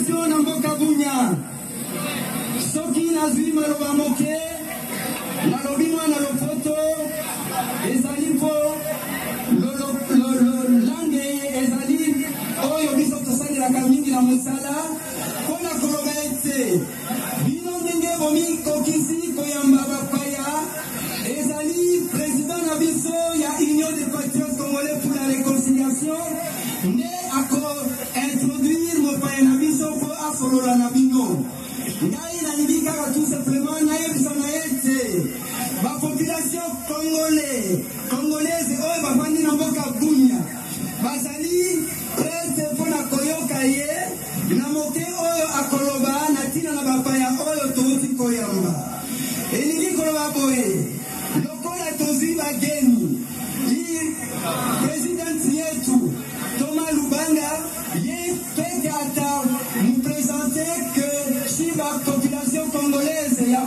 population na mboka Bunya. Soki nazwi maloba moke, nalobi mwana lopoto, ezali mpo langue ezali oyo biso tosalelaka mingi na mosala mpona koloba ete bino ndenge bomikokisi koyamba bapaya ezali président na biso ya Union des Patriotes Congolais pour la Réconciliation nde ako-introduire mopaya na biso mpo afolola na bino. Ngai nalingi kaka tout simplement nayebisa na ete bapopulation congolaise oyo bafandi na mboka Bunya bazali prete mpona koyoka ye na moke oyo akoloba na ntina na bapaya oyo touti koyamba. Elingi koloba boye lokola tozwi bageni presidenti yetu Thomas Lubanga ye peke ata mupresente ke shiba population congolaise ya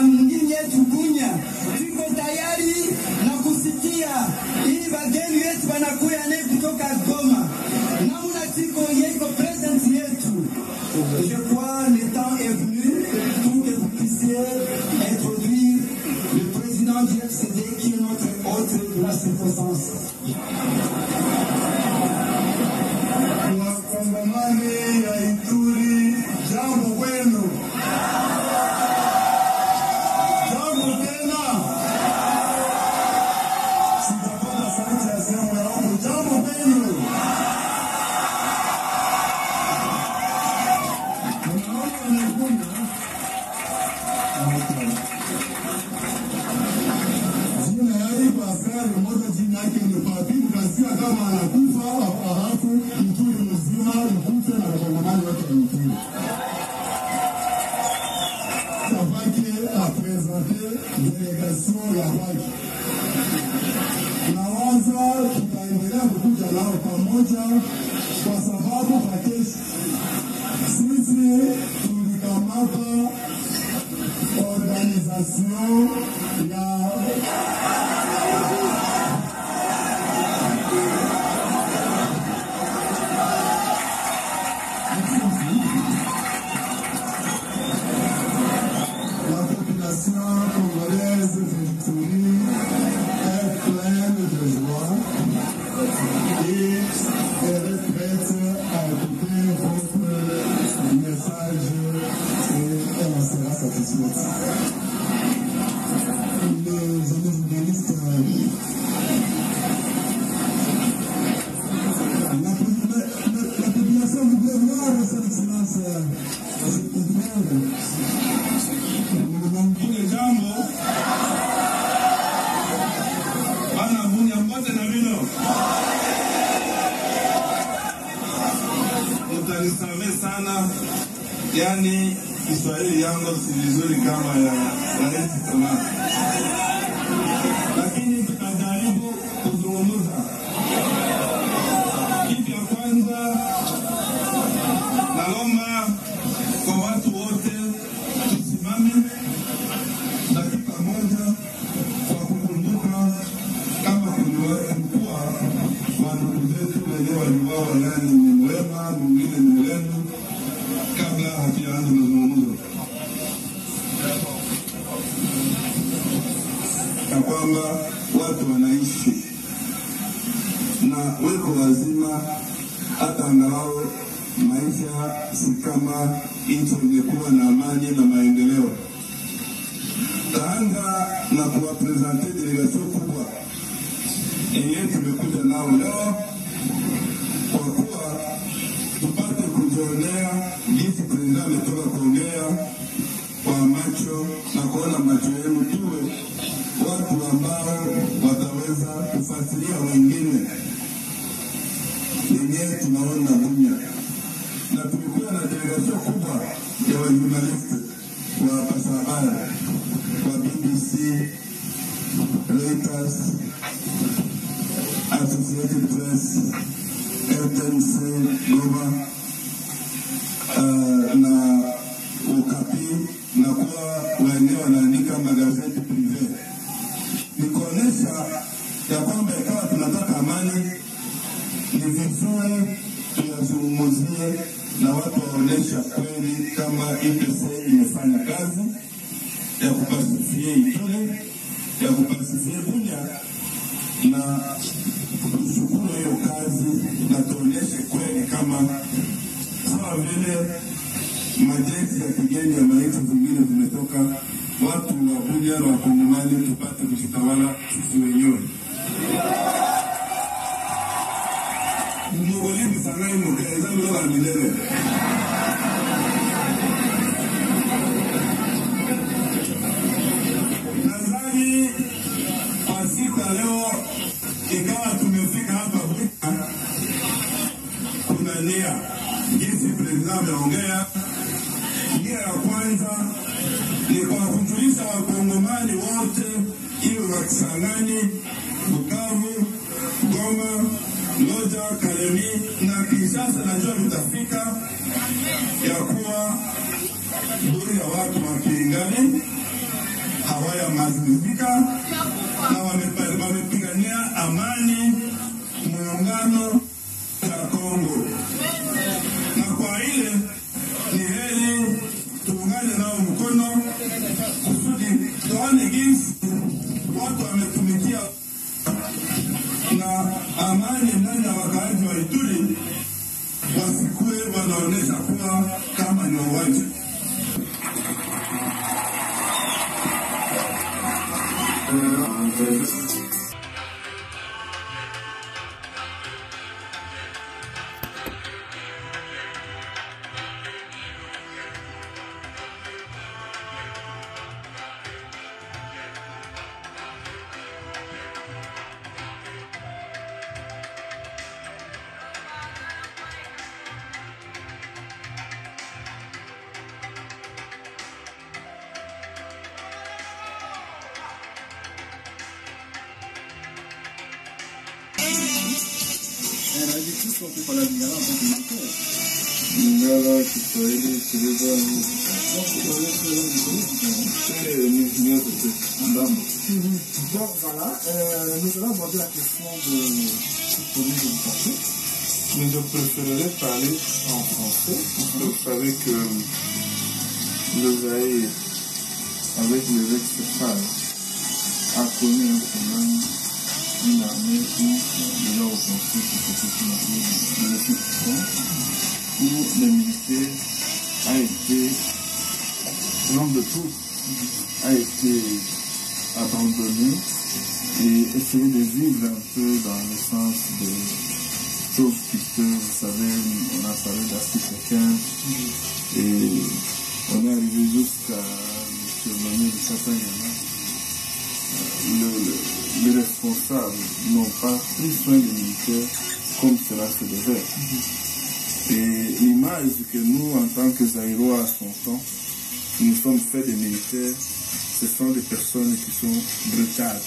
mngini yetu Bunya tuko tayari na kusikia hii bageni yetu wanakuya ne kutoka Goma namuna tiko yeko present yetu. Je crois le temps est venu pour que vous puissiez introduire le président du FCD qui est notre hôte de la circonstance. Wakongomani ya Ituri, jambo kwenu. Jambo tena. Sitapata sauti ya sehemu yangu. Jambo kwenu. Unaona wanakuja? Jina yake kwa askari mmoja jina yake ni Papi, mkasikia kama anakufa halafu Ituri mzima mkufe na Wakongomani wote wa Ituri. Tabaki apresente delegation ya Waki. Nawaza tutaendelea kukuja nao pamoja kwa sababu pakeshi sisi tulikamata organisation ya congolaise d'Ituri est pleine de joie et elle est prête à écouter votre message et elle en sera satisfaite. Les journalistes, la population du gouvernement, son excellence, kule jambo bana Bunya mbote na vino utanisame sana, yani Kiswahili yangu si vizuri kama ya Waleti sana, lakini tutajaribu kuzungumza. Kitu ya kwanza naomba kwa watu wote tusimame dakika moja kwa kukumbuka kama kulikuwa wandugu zetu wenyewe waliuawa, yani ni Mwema, mwingine ni Mlendo, kabla hatujaanza mazungumzo, na kwamba watu wanaishi na weko wazima, hata angalau maisha si kama nchi ingekuwa na amani na maendeleo. Taanza na kuwapresente delegation kubwa yenye tumekuja nao leo, kwa kuwa tupate kujionea jinsi president ametoka kuongea kwa macho na kuona macho yenu, tuwe watu ambao wataweza kufasiria wengine yenye tunaona Bunya. Na tumekuwa na delegation kubwa ya wajurnalisti wa pasha habari wa BBC, Reuters, Associated Press, RTNC, Goma na Okapi, na kuwa wenyewe wanaandika magazeti prive. Ni kuonesha ya kwamba ikawa tunataka amani, ni vizuri tuyazungumzie na watu kuonyesha kweli kama IPC imefanya kazi ya kupasifie Ituri, ya kupasifie Bunia, na tushukuru hiyo kazi na tuonyeshe kweli kama sawa vile majeshi ya kigeni ya maiti zingine zimetoka, watu wa Bunia na Wakongomani tupate kujitawala sisi wenyewe. Mugolimu sangai mukeza mloga milele. Nadhani kwa siku ya leo ingawa tumefika hapa Bunia, kuna nia jinsi president ameongea. Nia ya kwanza ni kwa kujulisha Wakongomani wote, iwe wa Kisangani, Bukavu, Goma, Loja, Kalemi na Kinshasa, najua tutafika, ya kuwa duri ya watu wa Kiingani hawaya mazimizika na wamepigania amani, muungano ya Kongo. Na kwa ile ni heri tuungane nao mkono kusudi tuone jinsi watu wametumikia na amani ndani ya wakaaji wa Ituri, wasikue wanaonesha kuwa kama ni wauaji. Lingala, Kiswahili, Kiruba, donc voilà, nous allons aborder la question de l'éducation. mais je préférerais parler en français. Vous savez que le Zaïre, avec l'évêque Sefal, a connu un problème, une armée où déjà au français, c'était de l'exécution, où les militaires a été, le nombre de troupes a été abandonné et essayer de vivre un peu dans le sens de choses puisque vous savez, on a parlé d'article 15 et on est arrivé jusqu'à le surnommer de Satayana. Les responsables n'ont pas pris soin des militaires comme cela se devait. Et l'image que nous, en tant que Zaïrois à son temps, nous sommes faits des militaires, ce sont des personnes qui sont brutales.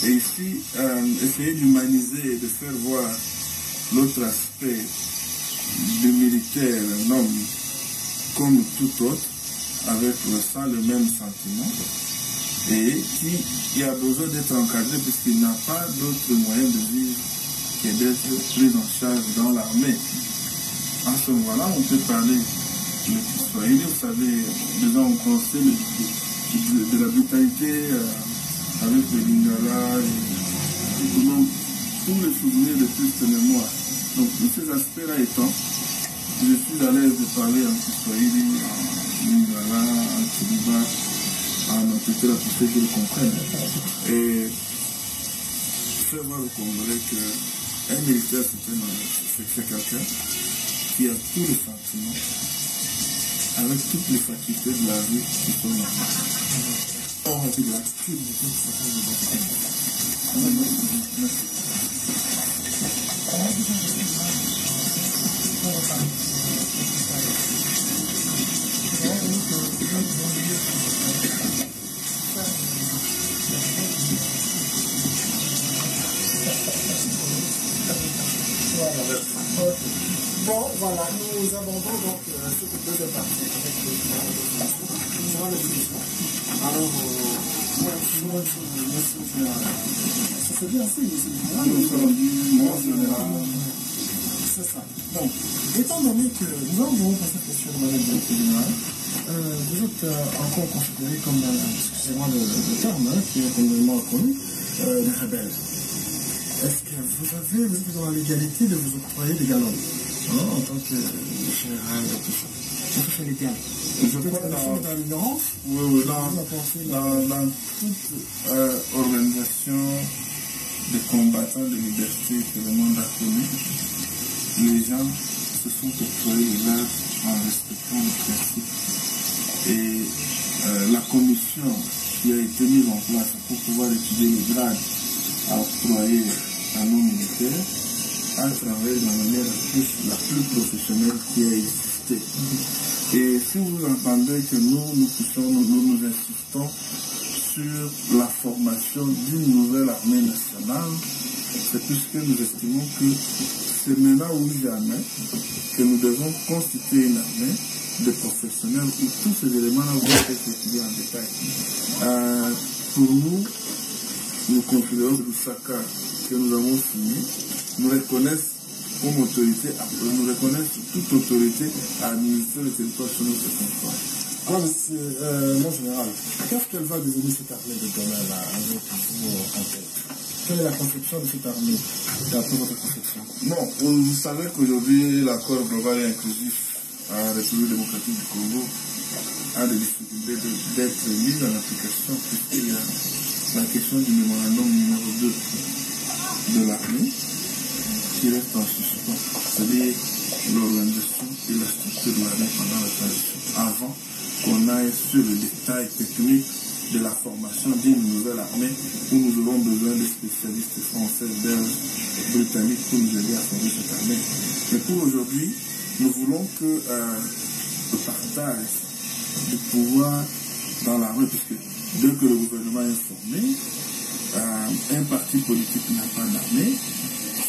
Et ici, essayer d'humaniser et de faire voir l'autre aspect du militaire, un homme comme tout autre, avec le même sentiment, et qui a besoin d'être encadré puisqu'il n'a pas d'autre moyen de vivre que d'être pris en charge dans l'armée. À ce moment-là, on peut parler le Kiswahili, vous savez, déjà on connaissait de la brutalité avec le Lingala et tous les souvenirs de toute mémoire. Donc, ces aspects-là étant, je suis à l'aise de parler en Kiswahili, en Lingala, en Kiruba, en Antitela, pour ceux qui le comprennent. Et faire voir aux Congolais qu'un militaire, c'est quelqu'un qui a tous les sentiments, avec toutes les facultés de la vie qui sont normales. Or, avec l'attitude de toute façon de votre Merci. Bon, voilà, nous abordons donc cette deuxième partie avec le discussion. Alors, merci. Ça fait bien, c'est c'est ça. Donc, étant donné que nous avons passé cette question de Madame le directeur général, vous êtes encore considéré comme, excusez-moi le terme, qui est communément connu, des rebelles. Est-ce que vous êtes dans la légalité de vous octroyer des galons en tant que général de tout ça? Est-ce que c'est légal? Je crois dans l'ignorance. Oui, dans toute organisation de combattants de liberté que le monde a connu, les gens se sont octroyés les grades en respectant les principes. Et la commission qui a été mise en place pour pouvoir étudier les grades à octroyer à nos militaires a travaillé de la manière la plus professionnelle qui a existé. Et si vous entendez que nous insistons sur la formation d'une nouvelle armée nationale, c'est puisque nous estimons que c'est maintenant ou jamais que nous devons constituer une armée de professionnels où tous ces éléments-là vont être étudiés en détail. Pour nous, nous considérons que le SACA que nous avons signé nous reconnaissent comme autorité, nous reconnaissent toute autorité à administrer le territoire sur notre territoire. Alors, mon général, qu'est-ce qu'elle va devenir cette armée de demain là, avec vous en tête? Quelle est la conception de cette armée, d'après votre conception? Bon, vous savez qu'aujourd'hui, l'accord global et inclusif à la République démocratique du Congo a des difficultés d'être mis en application, puisqu'il y a la question du mémorandum numéro 2 de l'armée qui reste en suspens, c'est-à-dire l'organisation et la structure de l'armée pendant la transition, avant qu'on aille sur le détail technique de la formation d'une nouvelle armée où nous aurons besoin de spécialistes français, belges, britanniques pour nous aider à former cette armée. Mais pour aujourd'hui, nous voulons que le partage du pouvoir dans l'armée, puisque dès que le gouvernement est formé, un parti politique n'a pas d'armée,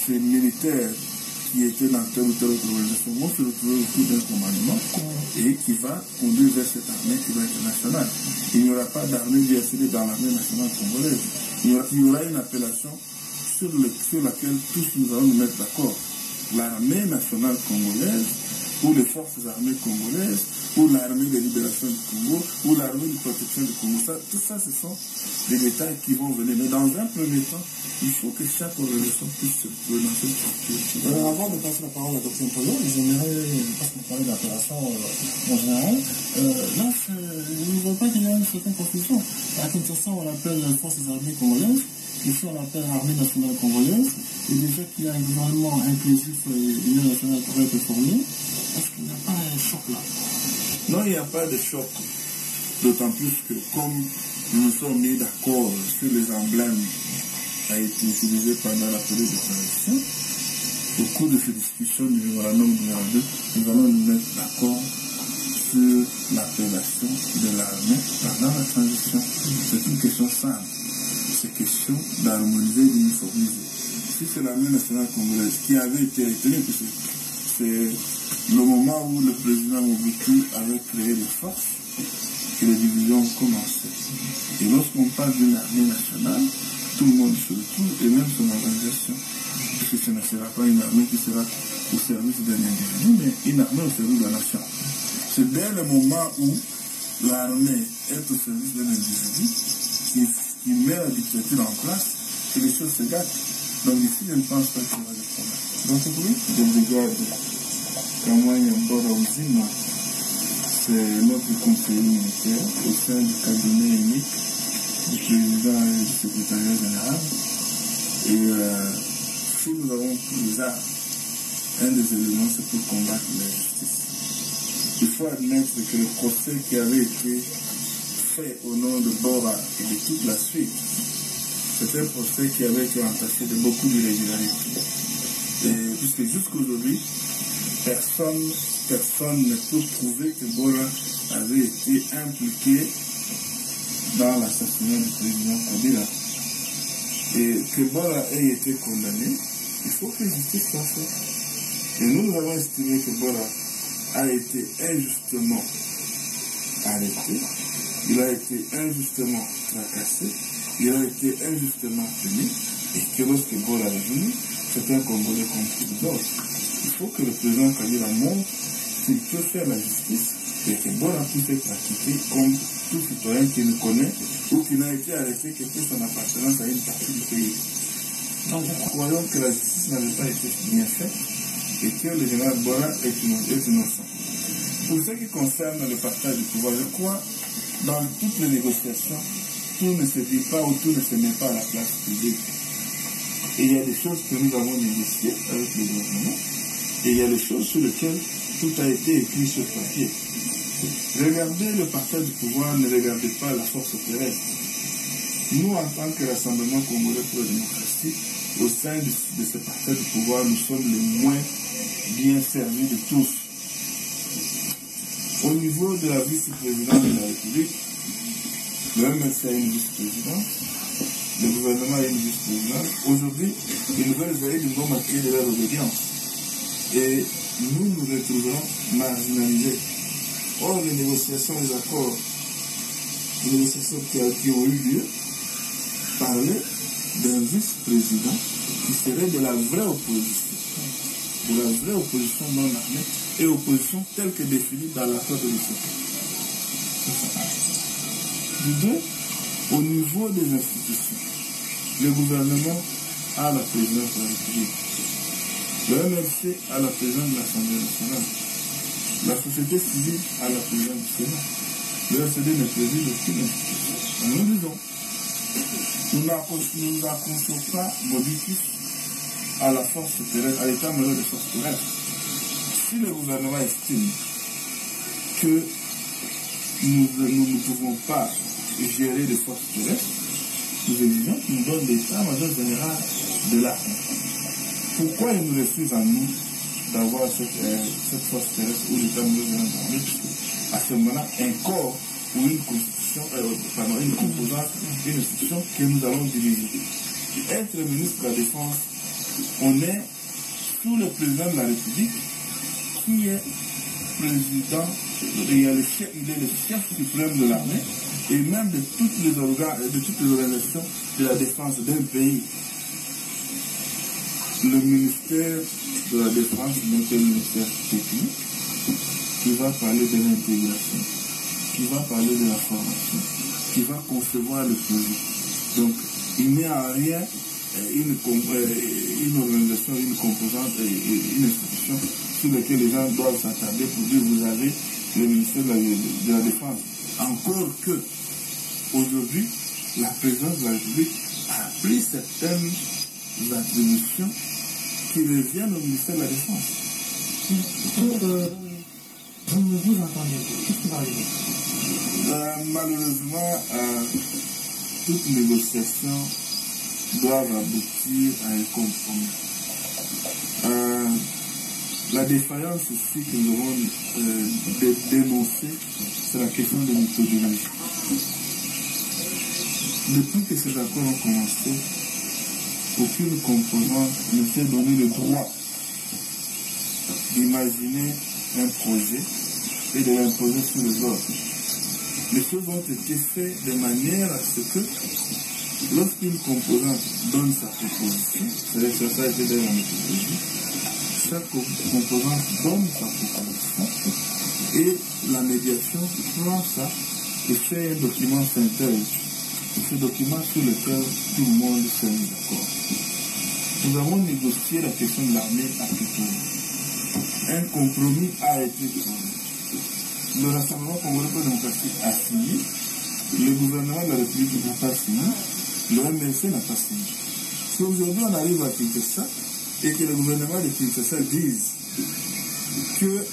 ces militaires qui étaient dans telle ou telle autre organisation vont se retrouver autour d'un commandement et qui va conduire vers cette armée qui va être nationale. Il n'y aura pas d'armée DSD dans l'armée nationale congolaise. Il y aura une appellation sur laquelle tous nous allons nous mettre d'accord. L'armée nationale congolaise, ou les forces armées congolaises, ou l'armée de libération du Congo, ou l'armée de protection du Congo. Tout ça, ce sont des détails qui vont venir. Mais dans un premier temps, il faut que chaque organisation puisse se trouver dans cette structure. Avant de passer la parole à Dr. Mpolo, j'aimerais parler d'appellation en général. Là, je ne vois pas qu'il y a une certaine confusion. À Kinshasa, on l'appelle forces armées congolaises. Ici, on l'appelle armée nationale congolaise. Et déjà qu'il y a un gouvernement inclusif et l'Union nationale pourrait être formée, est-ce qu'il n'y a pas un choc là? Non, il n'y a pas de choc. D'autant plus que comme nous nous sommes mis d'accord sur les emblèmes qui a été utilisé pendant la période de transition, au cours de ces discussions du mémorandum numéro 2, nous allons nous mettre d'accord sur l'appellation de l'armée pendant la transition. C'est une question simple. C'est question d'harmoniser, d'uniformiser. Si c'est l'armée nationale congolaise qui avait été retenue, puisque c'est le moment où le président Mobutu avait créé les forces, que les divisions ont commencé. Et lorsqu'on parle d'une armée nationale, tout le monde se retrouve, et même son organisation. Puisque ce ne sera pas une armée qui sera au service d'un individu, mais une armée au service de la nation. C'est dès le moment où l'armée est au service d'un individu qui met la dictature en place que les choses se gâtent. Donc ici, je ne pense pas qu'il y aura de problème. Donc oui, de brigade Kamwanya Mbora Ouzima, c'est notre conseiller militaire au sein du cabinet unique du président et du secrétariat général. Et si nous avons pris ça, un des éléments, c'est pour combattre l'injustice. Il faut admettre que le procès qui avait été fait au nom de Bora et de toute la suite, c'est un procès qui avait été entaché de beaucoup d'irrégularités. Et puisque jusqu'aujourd'hui, personne ne peut prouver que Bora avait été impliqué dans l'assassinat du président Kabila. Et que Bora ait été condamné, il faut que la justice soit faite. Et nous avons estimé que Bora a été injustement arrêté, il a été injustement fracassé, il a été injustement puni, et que lorsque Bora est venu, c'est un Congolais comme tous les autres. Il faut que le président Kabila montre qu'il peut faire la justice et que bon a pu être pratiqué comme tout citoyen qui le connaît ou qui n'a été arrêté que pour son appartenance à une partie du pays. Donc nous croyons que la justice n'avait pas été bien faite et que le général Bora est innocent. Pour ce qui concerne le partage du pouvoir, je crois dans toutes les négociations, tout ne se dit pas ou tout ne se met pas à la place publique. Et il y a des choses que nous avons négociées avec le gouvernement et il y a des choses sur lesquelles tout a été écrit sur papier. Regardez le partage du pouvoir, ne regardez pas la force terrestre. Nous, en tant que Rassemblement Congolais pour la démocratie, au sein de ce partage du pouvoir, nous sommes les moins bien servis de tous. Au niveau de la vice-présidence de la République, le MLC a une vice-présidence, le gouvernement a une vice-présidence. Aujourd'hui, les nouvelles élites vont marquer de leur obédience. Et nous nous retrouverons marginalisés. Or, les négociations, les accords, les négociations qui ont eu lieu, parlaient d'un vice-président qui serait de la vraie opposition. De la vraie opposition non armée et opposition telle que définie dans l'accord de Lusaka. Du deux, au niveau des institutions, le gouvernement a la présidence de la République. Le MLC a la présidence de l'Assemblée nationale. La société civile a la présidence du Sénat. Le RCD ne préside aucune institution. Nous disons, nous n'accrochons pas mobilisés à la force terrestre, à l'état-major des forces terrestres. Si le gouvernement estime que nous ne pouvons pas gérer les forces terrestres, nous exigeons qu'il nous donne l'état-major général de l'armée. Pourquoi il nous refuse à nous d'avoir cette force terrestre ou l'état-major général de l'armée? À ce moment-là, un corps ou une constitution, une composante, une institution que nous allons diriger. Être ministre de la Défense, on est sous le président de la République qui est président, il est le chef suprême de l'armée et même de toutes les organisations de la défense d'un pays. Le ministère de la Défense n'est un ministère technique qui va parler de l'intégration, qui va parler de la formation, qui va concevoir le projet. Donc, il n'y a rien une organisation, une composante, une institution sur laquelle les gens doivent s'attarder pour dire vous avez le ministère de la Défense. Encore que, aujourd'hui, la présidence de la République a pris certaines attributions qui reviennent au ministère de la Défense. Vous ne vous entendez pas. Qu'est-ce qui va arriver? Malheureusement, toute négociation doivent aboutir à un compromis. La défaillance aussi que nous avons dénoncée, c'est la question de méthodologie. Depuis que ces accords ont commencé, aucune composante ne s'est donné le droit d'imaginer un projet et de l'imposer sur les autres. Les choses ont été faites de manière à ce que lorsqu'une composante donne sa proposition, c'est-à-dire que ça a été dans la méthodologie, chaque composante donne sa proposition et la médiation prend ça et fait un document synthèse. Ce document sur lequel tout le monde s'est mis d'accord. Nous avons négocié la question de l'armée africaine. Un compromis a été trouvé. Le Rassemblement Congolais pour la démocratie a signé, le gouvernement de la République n'a pas signé, le MLC n'a pas signé. Si aujourd'hui on arrive à Kinshasa et que le gouvernement de Kinshasa dise que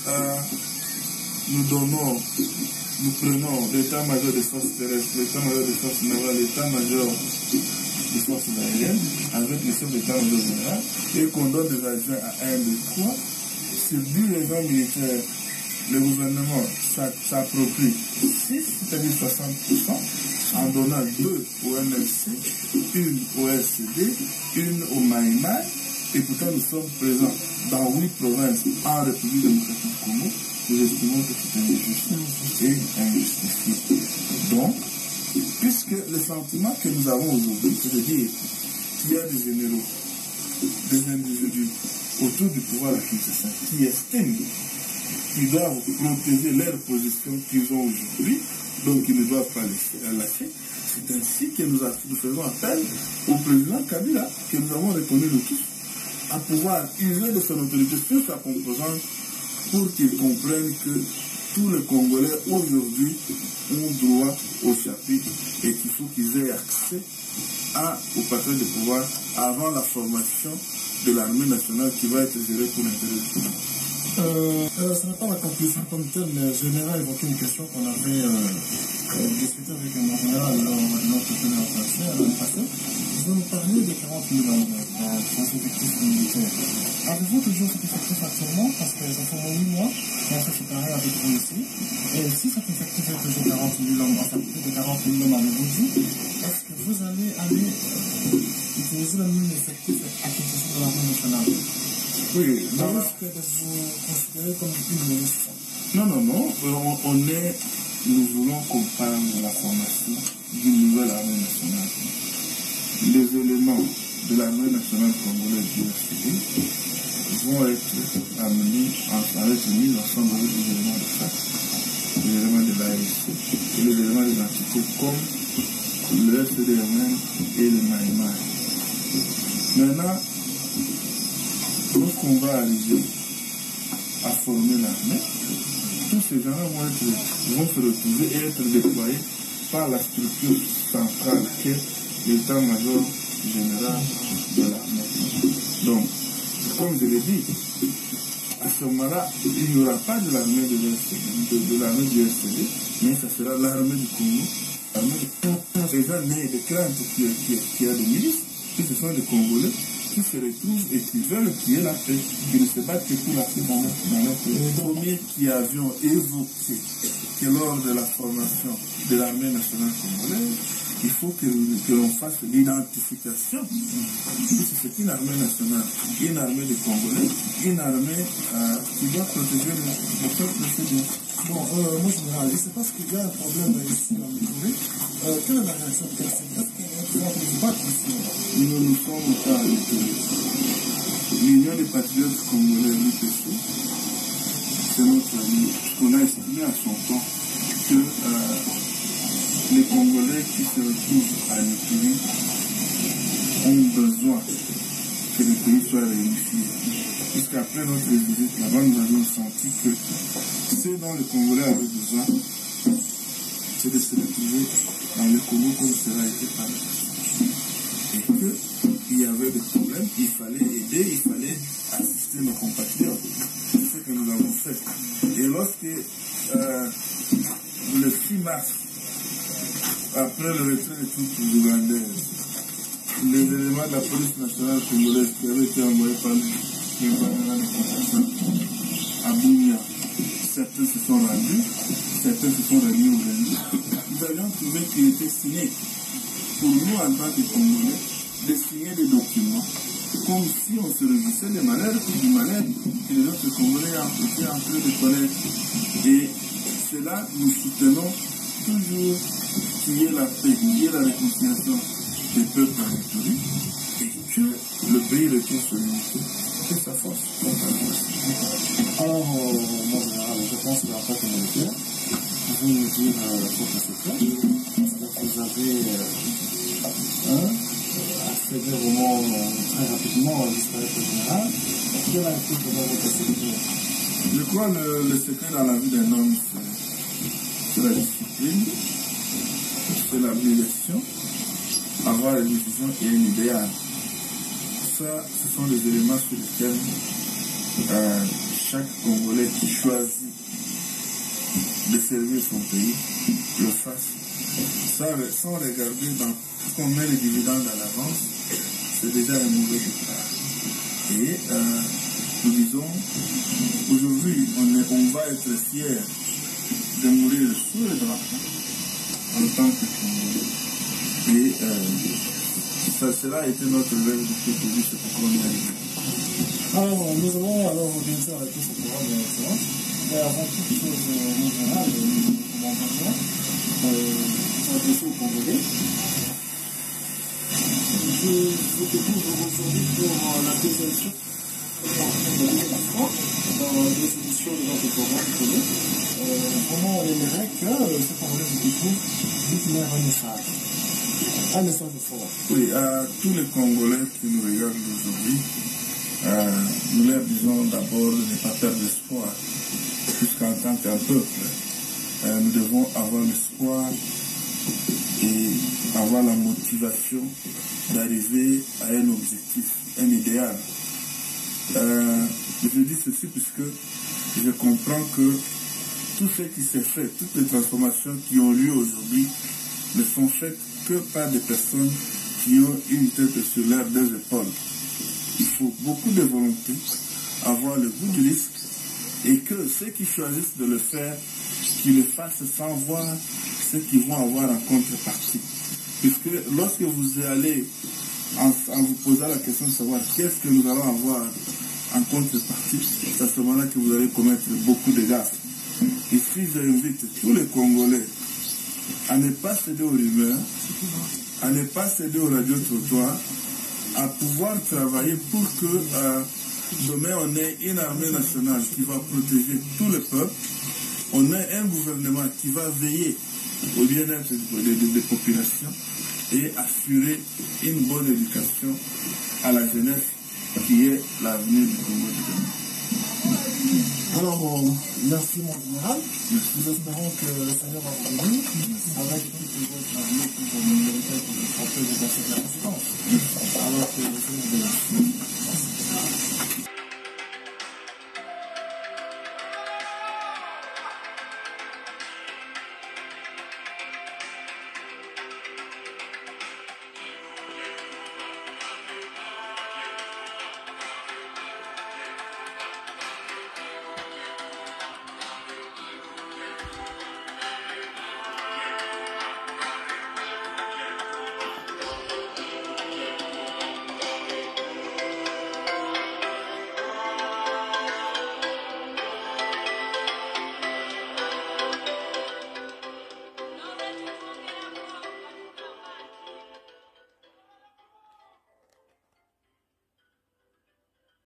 nous prenons l'état-major des forces terrestres, l'état-major des forces navales, l'état-major des forces aériennes, avec le chef d'état-major général, et qu'on donne des adjoints à 1, 2, 3, sur 10 raisons militaires, le gouvernement s'approprie 6, c'est-à-dire 60%, en donnant 2 au MLC, 1 au RCD, 1 au Maïmaï, et pourtant nous sommes présents dans 8 provinces en République démocratique du Congo. Nous estimons que c'est injuste et injustifié. Donc, puisque le sentiment que nous avons aujourd'hui, c'est de dire qu'il y a des généraux, des individus autour du pouvoir à Kinshasa qui estiment qu'ils doivent protéger leur position qu'ils ont aujourd'hui, donc ils ne doivent pas les lâcher. C'est ainsi que nous faisons appel au président Kabila, que nous avons reconnu de tous, à pouvoir user de son autorité sur sa composante pour qu'ils comprennent que tous les Congolais aujourd'hui ont droit au chapitre et qu'il faut qu'ils aient accès au partage de pouvoir avant la formation de l'armée nationale qui va être gérée pour l'intérêt du Congo. Ce n'est pas la conclusion comme telle, mais j'aimerais évoquer une question qu'on avait discutée avec un général lors de notre tenue l'année passée. Vous nous parliez de 40 000 hommes dans vos effectifs militaires. Avez-vous toujours cet effectif actuellement? Parce que ça fait 8 mois qu'on s'est séparé avec vous ici. Et si cet effectif est toujours 40 000 hommes, enfin plus de 40 000 hommes avec vous, est-ce que vous allez aller utiliser le même effectif à Kinshasa de l'armée nationale? Oui, Est-ce que vous considérez comme une menace? Non. Nous voulons qu'on parle de la formation d'une nouvelle armée nationale. Les éléments de l'armée nationale congolaise vont être amenés à être mis ensemble avec les éléments de FAC, les éléments de l'ASC et les éléments des entités comme le FCDMN et le Maïmaï. Maintenant, lorsqu'on va arriver à former l'armée, tous ces gens vont se retrouver et être déployés par la structure centrale qui est l'état-major général de l'armée. Donc, comme je l'ai dit, à ce moment-là, il n'y aura pas de l'armée de l'armée du SCD, mais ça sera l'armée du Congo. Ces gens nés de crainte qui a des milices, puis ce sont des Congolais qui se retrouvent et qui veulent qu'il y ait la paix, qui ne se battent que pour la paix dans notre pays. Les premiers qui avions évoqué que lors de la formation de l'armée nationale congolaise, il faut que l'on fasse l'identification. C'est une armée nationale, une armée des Congolais, une armée qui doit protéger le peuple de ce pays. Bon, moi, général, je ne sais pas ce qu'il y a un problème ici dans le Congo. Quelle est la réaction de Est-ce qu'il y a un débat ici? Nous sommes à l'Union des patriotes congolais, l'UPC. C'est notre ami. On a estimé à son temps que les Congolais qui se retrouvent à l'Éthiopie ont besoin que le pays soit réunifié. Puisqu'après notre visite là-bas, nous avons senti que ce dont les Congolais avaient besoin, c'est de se retrouver dans le Congo comme cela a été par le passé. Et qu'il y avait des problèmes, il fallait aider, il fallait assister nos compatriotes. C'est ce que nous avons fait. Et lorsque le 6 mars, après le retrait des troupes ougandaises, les éléments de la police nationale congolaise qui avaient été envoyés par le gouvernement de Kinshasa à Bunia, certains se sont rendus, certains se sont réunis au Rwanda. Nous avions trouvé qu'il était signé, pour nous en tant que Congolais, de signer des documents comme si on se réjouissait des malheurs ou du malheur que les autres Congolais étaient en train de connaître. Et cela, nous soutenons toujours qu'il y ait la paix, qu'il y ait la réconciliation des peuples en Éthiopie et que le pays retrouve son unité et sa force. Alors, mon général, je pense que la paix humanitaire, vous nous dire votre secret, parce que vous avez accédé vraiment très rapidement à disparaître général. Quel a été votre secret? Je crois que le secret dans la vie d'un homme, c'est la discipline, c'est l'abnégation, avoir une vision et un idéal. Ça, ce sont les éléments sur lesquels chaque Congolais qui choisit de servir son pays le fasse. Ça, sans regarder dans ce qu'on met les dividendes à l'avance, c'est déjà un mauvais départ. Et nous disons, aujourd'hui, on va être fiers de mourir sous le drapeau en tant que Congolais. Et cela a été notre rêve depuis que c'est pourquoi on est arrivé. Alors, nous allons alors organiser avec ce programme de l'excellence. Mais avant toute chose, mon général, mon patron, s'adresser aux Congolais. Je vous découvre aujourd'hui pour la deuxième chose. dans des émissions de notre programme de télé. Vraiment, on aimerait que ce Congolais du Kivu définisse un message fort. Oui, à tous les Congolais qui nous regardent aujourd'hui, nous leur disons d'abord de ne pas perdre l'espoir, puisqu'en tant qu'un peuple, nous devons avoir l'espoir et avoir la motivation d'arriver à un objectif, un idéal. Je dis ceci puisque je comprends que tout ce qui s'est fait, toutes les transformations qui ont lieu aujourd'hui ne sont faites que par des personnes qui ont une tête sur leurs deux épaules. Il faut beaucoup de volonté, avoir le goût du risque et que ceux qui choisissent de le faire, qu'ils le fassent sans voir ce qu'ils vont avoir en contrepartie. Puisque lorsque vous allez en vous posant la question de savoir qu'est-ce que nous allons avoir en contrepartie, c'est à ce moment-là que vous allez commettre beaucoup de gaffes. Ici, j'invite tous les Congolais à ne pas céder aux rumeurs, à ne pas céder aux radios-trottoirs, à pouvoir travailler pour que demain on ait une armée nationale qui va protéger tout le peuple, on ait un gouvernement qui va veiller au bien-être des populations et assurer une bonne éducation à la jeunesse qui est l'avenir du Congo du demain. Alors, merci mon général. Nous espérons que le Seigneur va vous bénir avec toutes les autres armées qui vont mériter pour le frapper de cette résidence. Alors que le Seigneur bénisse.